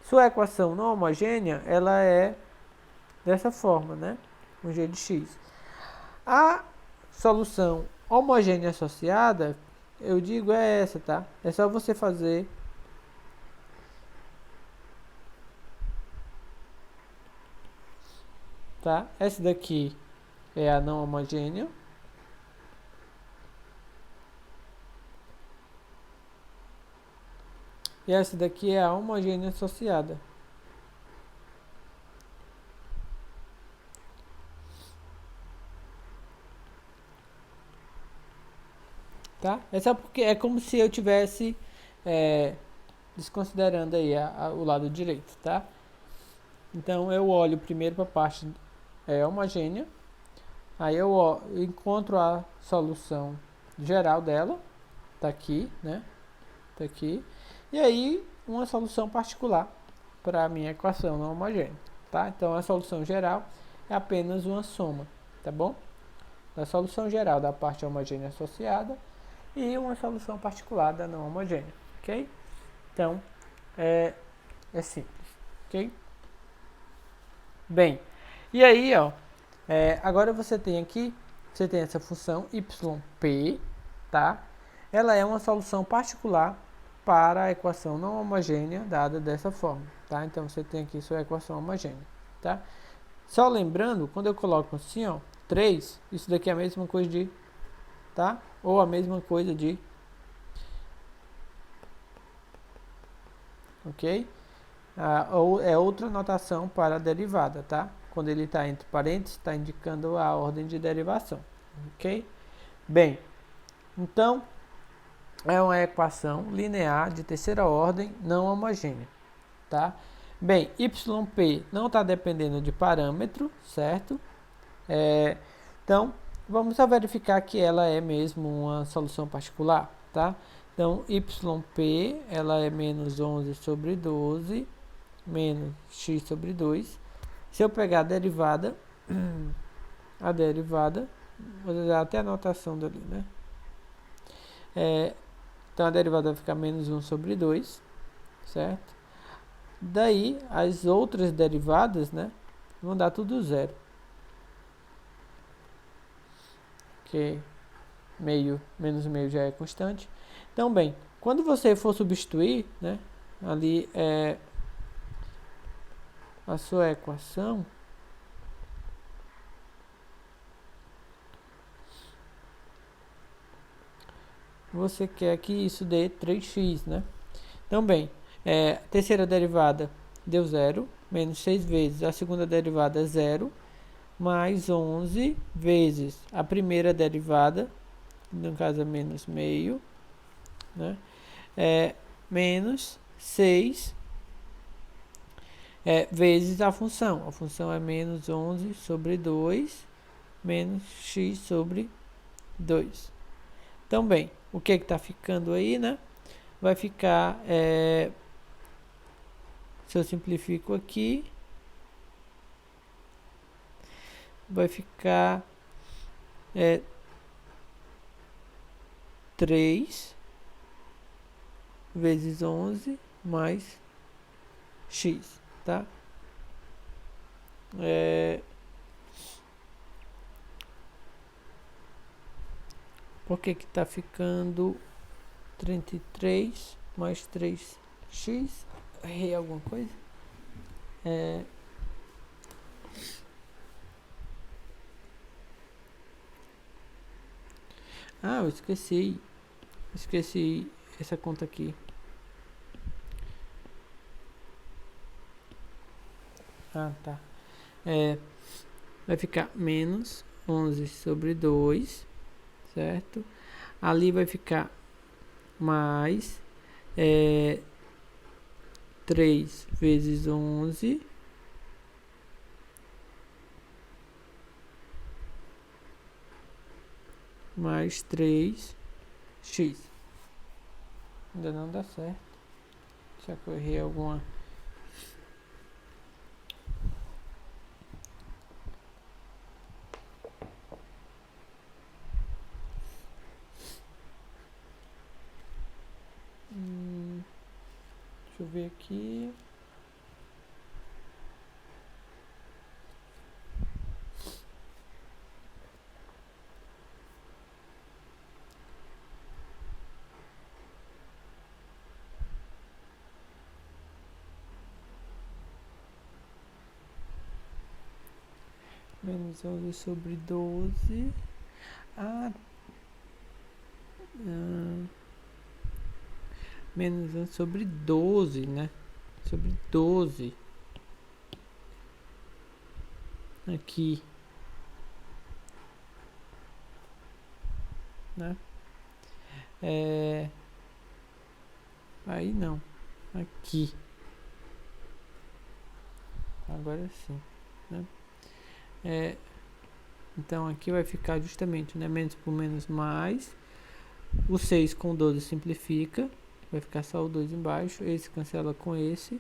Speaker 1: Sua equação não homogênea, ela é dessa forma, né? Um g de x. A solução homogênea associada, eu digo é essa, tá? É só você fazer tá? Essa daqui é a não homogênea. E essa daqui é a homogênea associada. Tá? É só porque é como se eu tivesse desconsiderando aí o lado direito, tá? Então eu olho primeiro para a parte homogênea, aí eu encontro a solução geral dela, tá aqui, né? Tá aqui. E aí uma solução particular para a minha equação não homogênea, tá? Então a solução geral é apenas uma soma, tá bom? A solução geral da parte homogênea associada e uma solução particular da não homogênea, ok? Então, é simples, ok? Bem, e aí, ó, agora você tem essa função yp, tá? Ela é uma solução particular para a equação não homogênea dada dessa forma, tá? Então, você tem aqui sua equação homogênea, tá? Só lembrando, quando eu coloco assim, ó, 3, isso daqui é a mesma coisa de, tá? Ou a mesma coisa de, ok? Ou é outra notação para a derivada, tá? Quando ele está entre parênteses, está indicando a ordem de derivação, ok? Bem, então, é uma equação linear de terceira ordem não homogênea, tá? Bem, YP não está dependendo de parâmetro, certo? Então, vamos só verificar que ela é mesmo uma solução particular, tá? Então, YP, ela é menos 11 sobre 12, menos x sobre 2. Se eu pegar a derivada, vou usar até a notação dali, né? Então a derivada vai ficar menos 1 sobre 2, certo? Daí, as outras derivadas, né, vão dar tudo zero. Porque menos meio já é constante. Então, bem, quando você for substituir, né, ali a sua equação, você quer que isso dê 3x, né? Então, bem, a terceira derivada deu zero, menos 6 vezes a segunda derivada é zero, mais 11 vezes a primeira derivada, no caso é menos meio, né? Menos 6 vezes a função. A função é menos 11 sobre 2, menos x sobre 2. Então, bem, o que está ficando aí, né? Vai ficar, se eu simplifico aqui, vai ficar 3 vezes 11 mais x, tá? Por que que tá ficando 33 mais 3x? Errei alguma coisa? Eu esqueci. Esqueci essa conta aqui. Tá. Vai ficar menos 11 sobre 2, certo? Ali vai ficar mais 3 vezes 11 mais 3x. Ainda não dá certo. Será que eu errei alguma? Deixa eu ver aqui. Menos 11 sobre 12. Menos 11 sobre 12, né? Sobre 12. Aqui. Né? Aí não. Aqui. Agora sim. Né? Então aqui vai ficar justamente, né? Menos por menos mais. O 6 com 12 simplifica. Vai ficar só o 2 embaixo. Esse cancela com esse.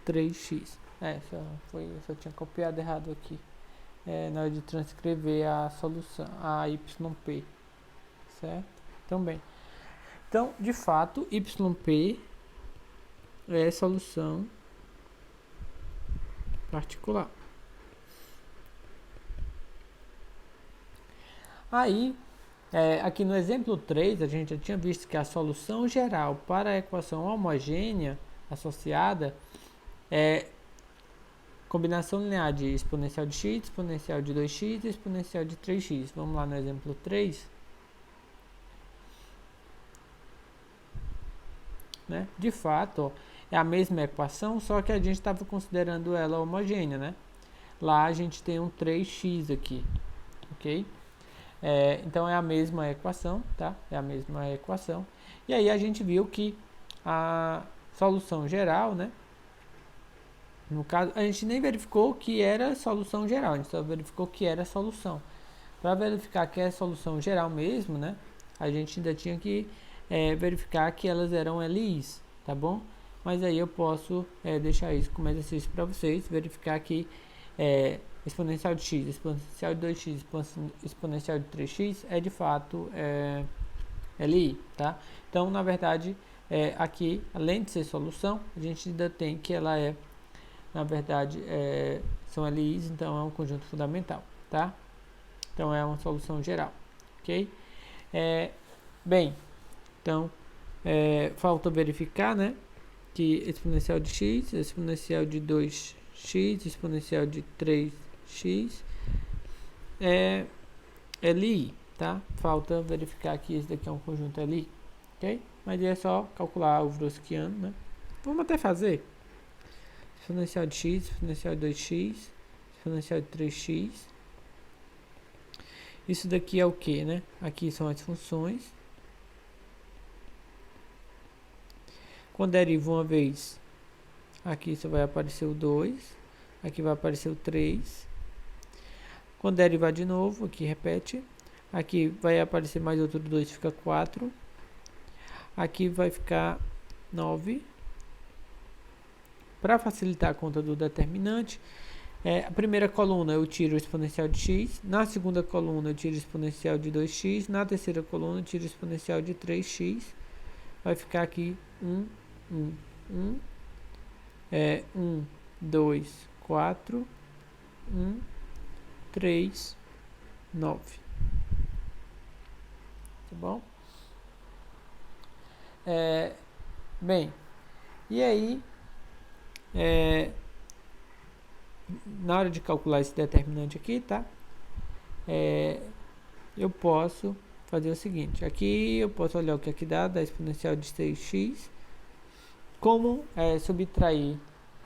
Speaker 1: 3x. Só tinha copiado errado aqui. Na hora de transcrever a solução, a YP. Certo? Então, bem. Então, de fato, YP é solução particular. Aí, aqui no exemplo 3, a gente já tinha visto que a solução geral para a equação homogênea associada é combinação linear de exponencial de x, exponencial de 2x e exponencial de 3x. Vamos lá no exemplo 3. Né? De fato, é a mesma equação, só que a gente estava considerando ela homogênea, né? Lá a gente tem um 3x aqui, ok? Então é a mesma equação, tá? É a mesma equação. E aí a gente viu que a solução geral, né? No caso, a gente nem verificou que era solução geral, a gente só verificou que era solução. Para verificar que é solução geral mesmo, né? A gente ainda tinha que verificar que elas eram LIs, tá bom? mas aí eu posso deixar isso como exercício para vocês, verificar que exponencial de x, exponencial de 2x, exponencial de 3x é de fato LI, tá? Então, na verdade, aqui, além de ser solução, a gente ainda tem que ela na verdade, são LIs, então é um conjunto fundamental, tá? Então, é uma solução geral, ok? Bem, então, falta verificar, né, que exponencial de x, exponencial de 2x, exponencial de 3x é LI, tá? Falta verificar que esse daqui é um conjunto LI, ok? Mas é só calcular o Wroskiano, né? Vamos até fazer. Exponencial de x, exponencial de 2x, exponencial de 3x. Isso daqui é o que, né? Aqui são as funções. Quando deriva uma vez, aqui só vai aparecer o 2. Aqui vai aparecer o 3. Quando derivar de novo, aqui repete. Aqui vai aparecer mais outro 2, fica 4. Aqui vai ficar 9. Para facilitar a conta do determinante, a primeira coluna eu tiro o exponencial de x, na segunda coluna eu tiro o exponencial de 2x, na terceira coluna eu tiro o exponencial de 3x, vai ficar aqui 1, 2, 4, 1, 3, 9. Tá bom? Bem, e aí, na hora de calcular esse determinante aqui, tá? Eu posso fazer o seguinte, aqui eu posso olhar o que aqui dá exponencial de 6x, como subtrair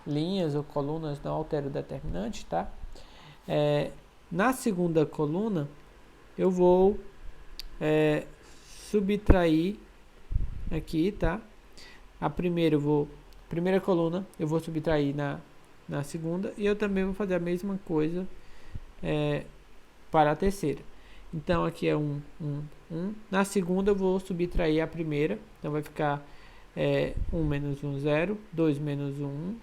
Speaker 1: linhas ou colunas não altera o determinante, tá? Na segunda coluna, eu vou subtrair aqui, tá? A primeira coluna eu vou subtrair na segunda, e eu também vou fazer a mesma coisa para a terceira. Então aqui é 1. Na segunda eu vou subtrair a primeira, então vai ficar 1 menos 1, 0, 2 menos 1, 1,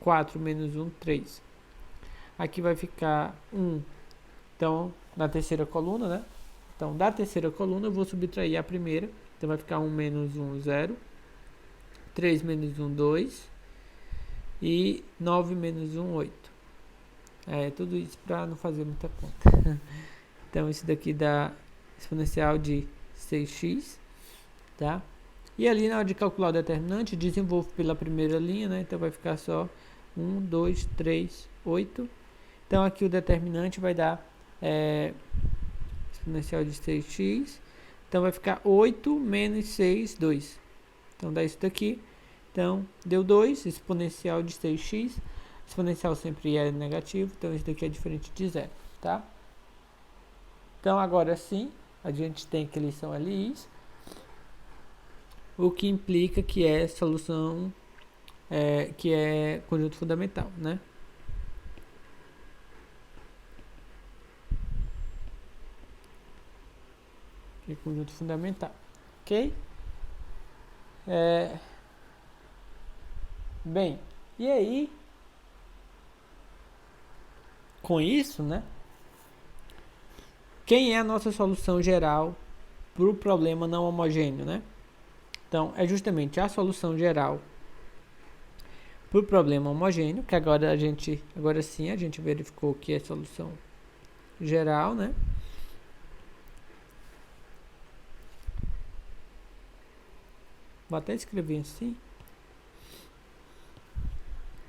Speaker 1: 4 menos 1, 3. Aqui vai ficar 1, então, na terceira coluna, né? Então, da terceira coluna eu vou subtrair a primeira, então vai ficar 1 menos 1, 0, 3 menos 1, 2, e 9 menos 1, 8. Tudo isso para não fazer muita conta. Então, isso daqui dá exponencial de 6x, tá? E ali, na hora de calcular o determinante, desenvolvo pela primeira linha, né? Então, vai ficar só 1, 2, 3, 8. Então, aqui o determinante vai dar exponencial de 6x. Então, vai ficar 8 menos 6, 2. Então, dá isso daqui. Então, deu 2, exponencial de 6x. Exponencial sempre é negativo, então isso daqui é diferente de zero, tá? Então, agora sim, a gente tem que eles são LIs, o que implica que é solução, que é conjunto fundamental, né? Que é conjunto fundamental, ok? Bem, e aí, com isso, né? Quem é a nossa solução geral para o problema não homogêneo, né? Então, é justamente a solução geral para o problema homogêneo, que agora sim a gente verificou que é solução geral, né? Vou até escrever assim.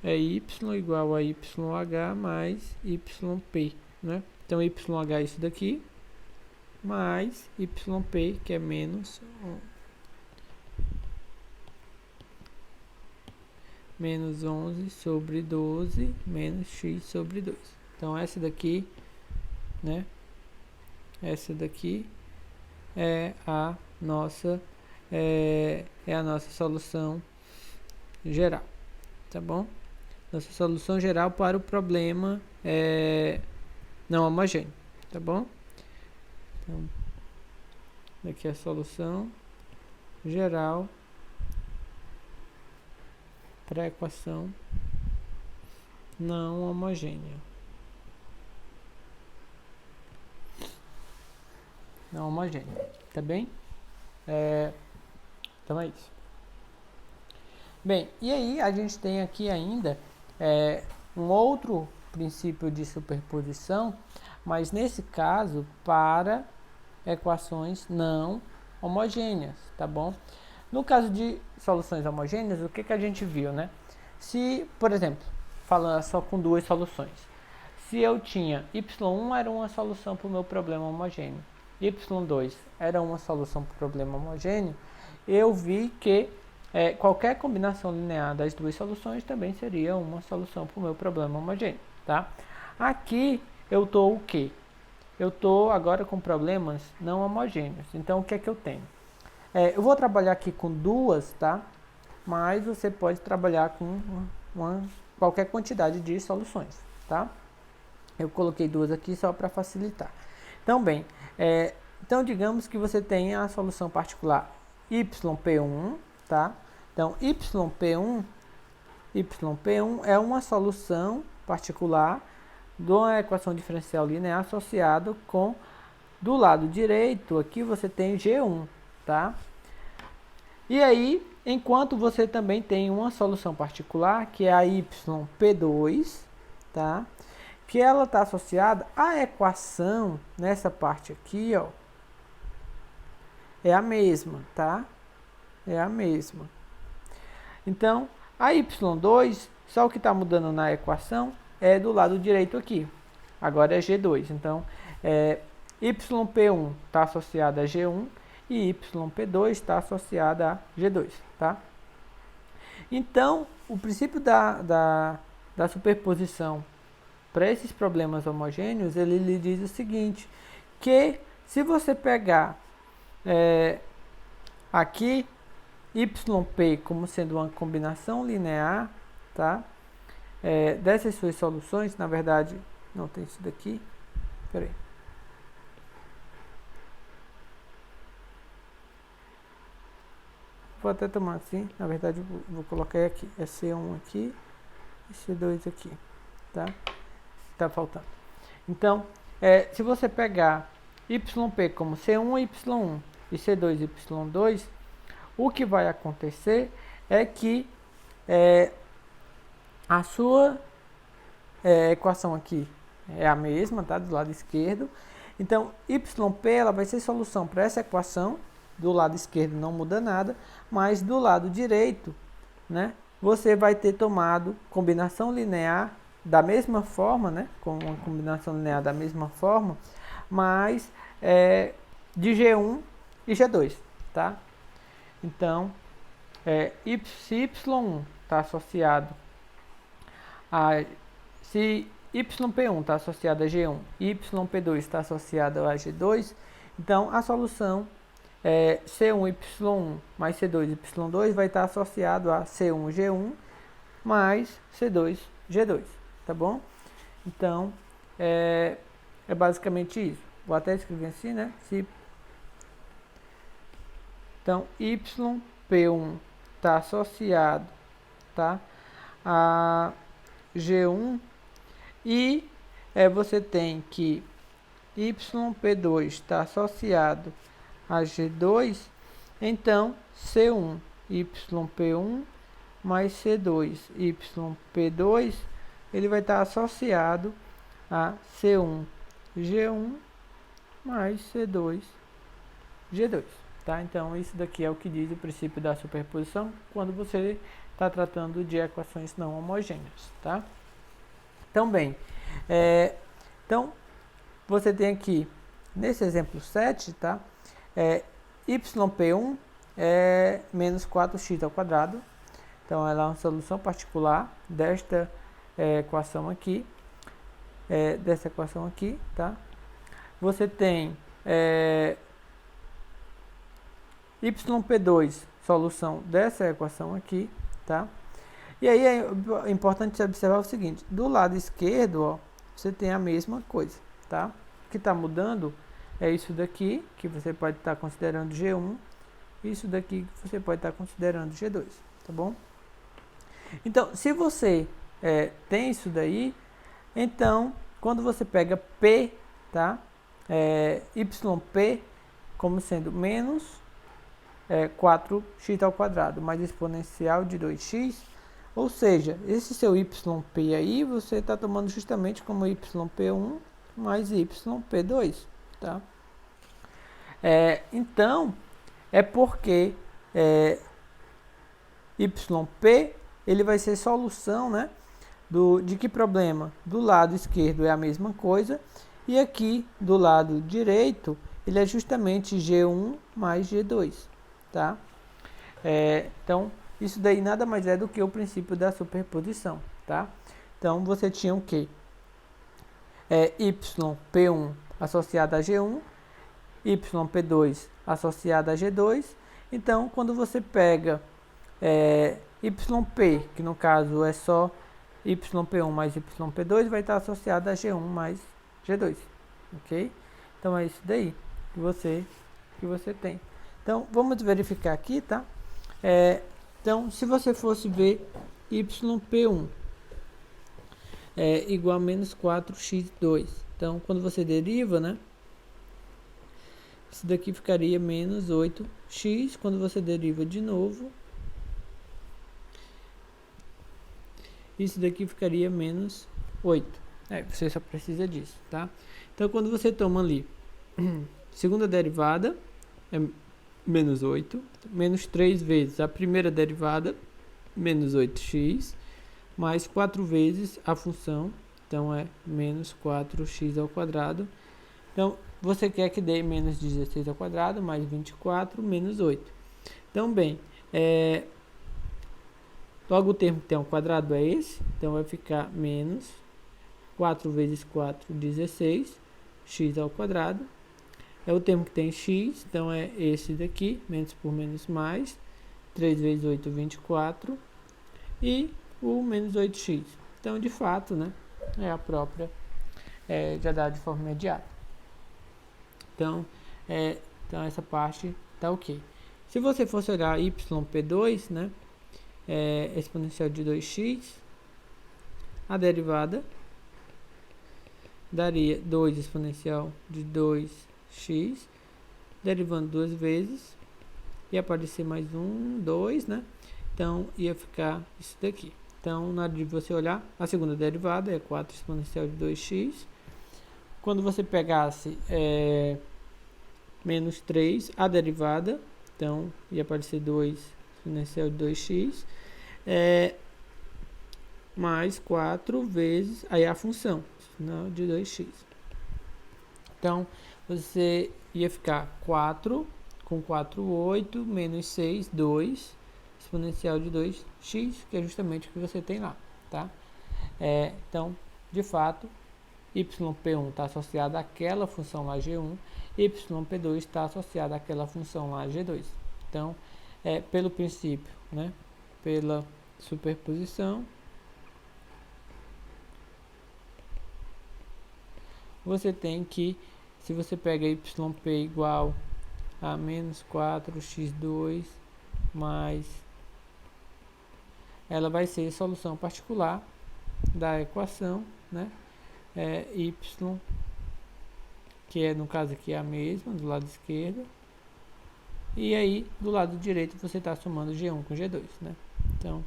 Speaker 1: É y igual a YH mais YP, né? Então, YH é isso daqui, mais YP, que é menos 11 sobre 12 menos x sobre 2. Então, essa daqui, né? Essa daqui é a nossa solução geral, tá bom? Nossa solução geral para o problema não homogêneo, tá bom? Então, aqui é a solução geral para a equação não homogênea. Não homogênea, tá bem? Então é isso. Bem, e aí a gente tem aqui ainda um outro princípio de superposição, mas nesse caso para equações não homogêneas, tá bom? No caso de soluções homogêneas, o que que a gente viu, né? Se, por exemplo, falando só com duas soluções, se eu tinha y1 era uma solução para o meu problema homogêneo, y2 era uma solução para o problema homogêneo, eu vi que qualquer combinação linear das duas soluções também seria uma solução para o meu problema homogêneo, tá? Aqui eu estou o quê? Eu estou agora com problemas não homogêneos. Então, o que é que eu tenho? Eu vou trabalhar aqui com duas, tá? Mas você pode trabalhar com qualquer quantidade de soluções, tá? Eu coloquei duas aqui só para facilitar. Então, bem, então digamos que você tenha a solução particular yp1, tá? Então, yp1 é uma solução particular de uma equação diferencial linear associado com, do lado direito, aqui você tem G1, tá? E aí, enquanto você também tem uma solução particular, que é a yp2, tá? Que ela está associada à equação, nessa parte aqui, ó, é a mesma, tá? É a mesma. Então, a y2, só o que está mudando na equação é do lado direito aqui. Agora é G2. Então, yp1 está associado a G1 e yp2 está associado a G2, tá? Então, o princípio da superposição para esses problemas homogêneos, ele lhe diz o seguinte, que se você pegar aqui yp como sendo uma combinação linear, tá? Dessas suas soluções, na verdade, não tem isso daqui, peraí. Vou até tomar assim, na verdade, vou colocar aqui, é C1 aqui e C2 aqui, tá? Tá faltando. Então, se você pegar yp como C1, y1 e C2, y2, o que vai acontecer é que a sua equação aqui é a mesma, tá? Do lado esquerdo. Então, yp ela vai ser solução para essa equação. Do lado esquerdo não muda nada, mas do lado direito, né? Você vai ter tomado combinação linear da mesma forma, né? Com uma combinação linear da mesma forma, mas de G1 e G2, tá? Então, se y1 está associado se yp1 está associado a G1 e yp2 está associado a G2, então a solução C1y1 mais C2y2 vai estar associado a C1G1 mais C2G2, tá bom? Então, é basicamente isso. Vou até escrever assim, né? Então, yp1 está associado, tá, a G1 e você tem que yp2 está associado a G2, então C1 yp1 mais C2 yp2 ele vai estar associado a C1 G1 mais C2 G2, tá? Então isso daqui é o que diz o princípio da superposição quando você está tratando de equações não homogêneas, tá? Então bem, então você tem aqui nesse exemplo 7, tá? yp1 é menos 4x ao quadrado. Então, ela é uma solução particular desta equação aqui. Dessa equação aqui, tá? Você tem yp2, solução dessa equação aqui, tá? E aí é importante observar o seguinte, do lado esquerdo, ó, você tem a mesma coisa, tá? O que está mudando é isso daqui, que você pode estar considerando G1, isso daqui que você pode estar considerando G2, tá bom? Então, se você tem isso daí, então, quando você pega P, tá? YP como sendo menos 4x ao quadrado mais exponencial de 2x, ou seja, esse seu YP aí, você está tomando justamente como YP1 mais YP2, tá? Então, é porque YP, ele vai ser solução, né? De que problema? Do lado esquerdo é a mesma coisa, e aqui do lado direito, ele é justamente G1 mais G2, tá? Então, isso daí nada mais é do que o princípio da superposição, tá? Então, você tinha o quê? YP1 associado a G1, YP2 associado a G2. Então, quando você pega YP, que no caso é só YP1 mais YP2, vai estar associado a G1 mais G2, ok? Então, é isso daí que você tem. Então, vamos verificar aqui, tá? Então, se você fosse ver YP1 é igual a menos 4x2. Então, quando você deriva, né? Isso daqui ficaria menos 8x. Quando você deriva de novo, isso daqui ficaria menos 8. Você só precisa disso, tá? Então, quando você toma ali segunda derivada, é menos 8, menos 3 vezes a primeira derivada, menos 8x, mais 4 vezes a função, então é menos 4x ao quadrado. Então, você quer que dê menos 16 ao quadrado, mais 24, menos 8. Então, bem, logo o termo que tem ao quadrado é esse, então vai ficar menos 4 vezes 4, 16, x ao quadrado. É o termo que tem x, então é esse daqui, menos por menos mais, 3 vezes 8, 24, e o menos 8x. Então, de fato, né, é a própria, já dá de forma imediata. Então, essa parte tá ok. Se você fosse olhar YP2, né, exponencial de 2x, a derivada daria 2 exponencial de 2x, derivando duas vezes, ia aparecer mais 2, né? Então, ia ficar isso daqui. Então, na hora de você olhar, a segunda derivada é 4 exponencial de 2x. Quando você pegasse menos 3, a derivada, então, ia aparecer 2 exponencial de 2x, mais 4 vezes, aí a função de 2x. Então, você ia ficar 4, com 4, 8, menos 6, 2, exponencial de 2x, que é justamente o que você tem lá, tá? Então, de fato, YP1 está associado àquela função lá G1, YP2 está associado àquela função lá G2. Então, pelo princípio, né, pela superposição, você tem que, se você pega YP igual a menos 4x2 mais, ela vai ser a solução particular da equação, né? Y, que no caso aqui é a mesma, do lado esquerdo. E aí, do lado direito, você está somando G1 com G2, né? Então,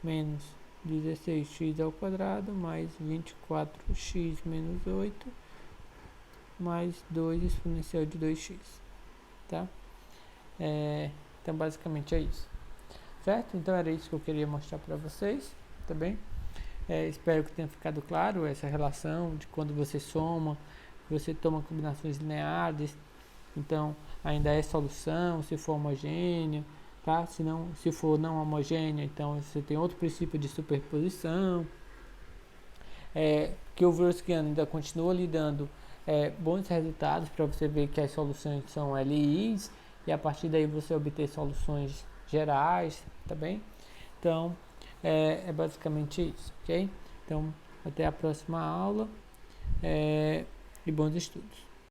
Speaker 1: menos 16x ao quadrado, mais 24x menos 8, mais 2 exponencial de 2x, tá? Então, basicamente é isso, certo? Então, era isso que eu queria mostrar para vocês, tá bem? Espero que tenha ficado claro essa relação de quando você soma, você toma combinações lineares, então ainda é solução, se for homogênea, tá? Se for não homogênea, então você tem outro princípio de superposição, que o Wurtzkian ainda continua lhe dando bons resultados para você ver que as soluções são LIs, e a partir daí você obter soluções gerais, tá bem? Então, é basicamente isso, ok? Então, até a próxima aula e bons estudos.